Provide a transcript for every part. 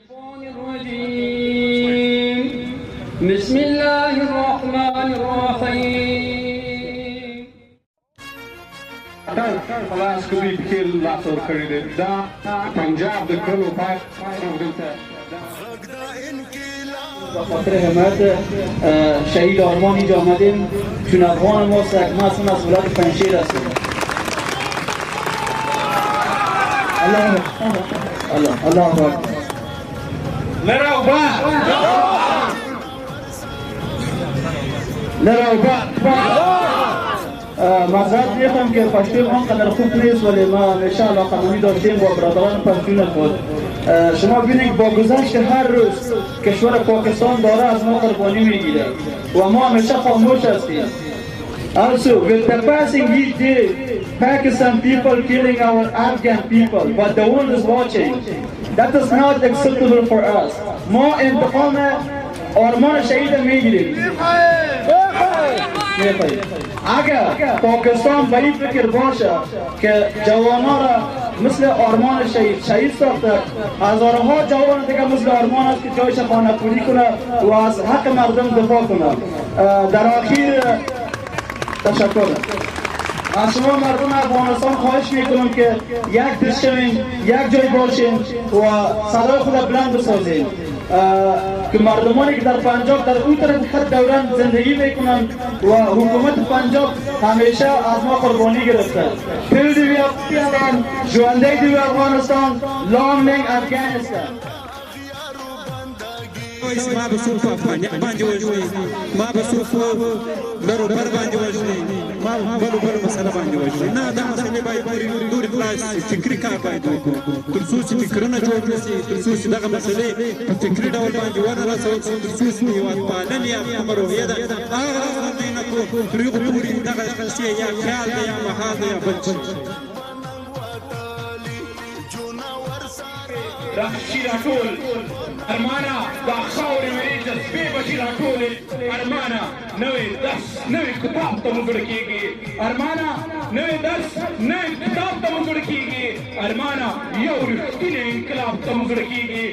بسم الله الرحمن الرحيم. خلاص کبھی کھیل لاسور کړی دی دا پنجاب د کلو پاک دلته با خاطر حمایت شهید آرمان اینجا آمدیم چون افغان ما سرکمه از ولایت پنجشیر هستیم. الله اکبر. معذرت میخوام که پشتوی من قدر خوب نیست ولی ما همیشه علاقه‌مندی داشتیم با برادران پشتون خود. شما ببینید با گذشت هر روز کشور پاکستان داره از ما قربانی میگیره و ما همیشه خاموش هستیم. Also, with the passing each day, Pakistan people killing our Afghan people, but the world is watching. That is not acceptable for us. ما انتقام آرمان شهید میگیریم. اگر پاکستان به این فکر باشه که جوانان را مثل آرمان شهید ساخته، هزارها جوان دیگه مثل آرمان است که جایش خانه پولی کنه و از حق مردم دفاع کنه. در آخر تشکر از شما مردم افغانستان خواهش میکنم که یک دست شویم، یک جای باشیم و صدای خود بلند بسازیم که مردمانی که در پنجاب در اون طرف خط دوران زندگی میکنن و حکومت پنجاب همیشه از ما قربانی گرفته. تل دیوی افغانستان، ژوندی دیوی افغانستان، لانگ لینگ افغانستان. ما به صرف باندې وژني، ما به صرف لرو بر باندې وژني، ما بلو مسله باندې وژني. نه دا مسلې باید نورې خلاص شي، فکري کار باید وکړو تر څو چې فکرونه جوړ کړي شي، تر څو چې دغه مسلې په فکري ډول باندې ونه رسول شي، تر څو چې هېوادپالنې یا کومه روحیه ده هغه ورځ نه کړو تر هغو پورې دغه شی یا خیال دی یا محال دی یا بل شي. راشي راټول ارمانا دا خاورې وې جذبې بشي راټول ارمانا نوې درس نوې کتاب ته مزړه کېږي، ارمانا نوې درس نوې کتاب ته مزړه کېږي، ارمانا یو رښتینی انقلاب ته مزړه کېږي،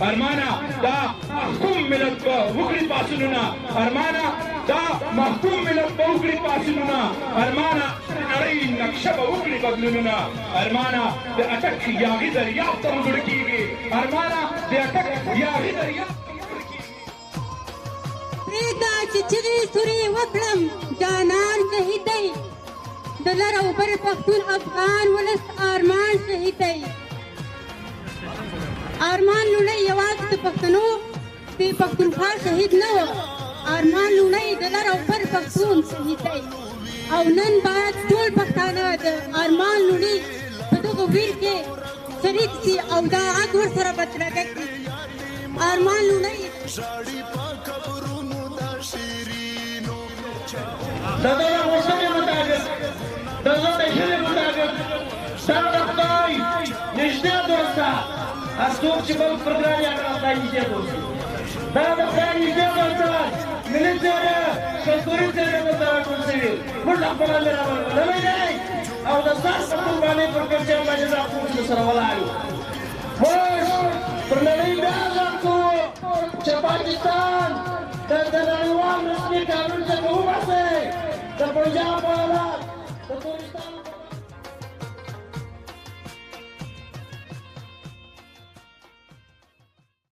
ارمانا دا محکوم ملت به وکړي پاڅونونه، ارمانا دا محکوم ملت به وکړي پاڅونونه، ارمانا نړۍ نقشه به وکړي بدلونونه، ارمانا د اټک یاغي دریاب ته مزړه کېږي، ارمانا د اټک یاغي دریاب پرېږده چې چغې سورې وکړم جانان شهید دی د لر او بر پښتون افغان ولس ارمان شهید دی. ارمان لوڼی یوازې د پښتنو د پښتونخوا شهید نه و، ارمان لوڼی د لر او بر پښتون شهید دی او نن باید ټول پښتانه د ارمان لوڼي په دغه ویر کې شریک شي او دا غږ ورسره بدرګه کړي. ارمان لوڼی د دغه غوښتنې مطابق د زړه هیلې مطابق دغه خدای نږدې دوسته هر څوک چې بل پروګرام یې کړی خدای نږدې دوست دا د خدای نږدې دوسته ملي څېره کلتوري څېره ورته راټول شوي موږ خپله مې راولولی دی او د ستاسو په ټول باندې پر کلچر باندې راټول سره ولاړ یو.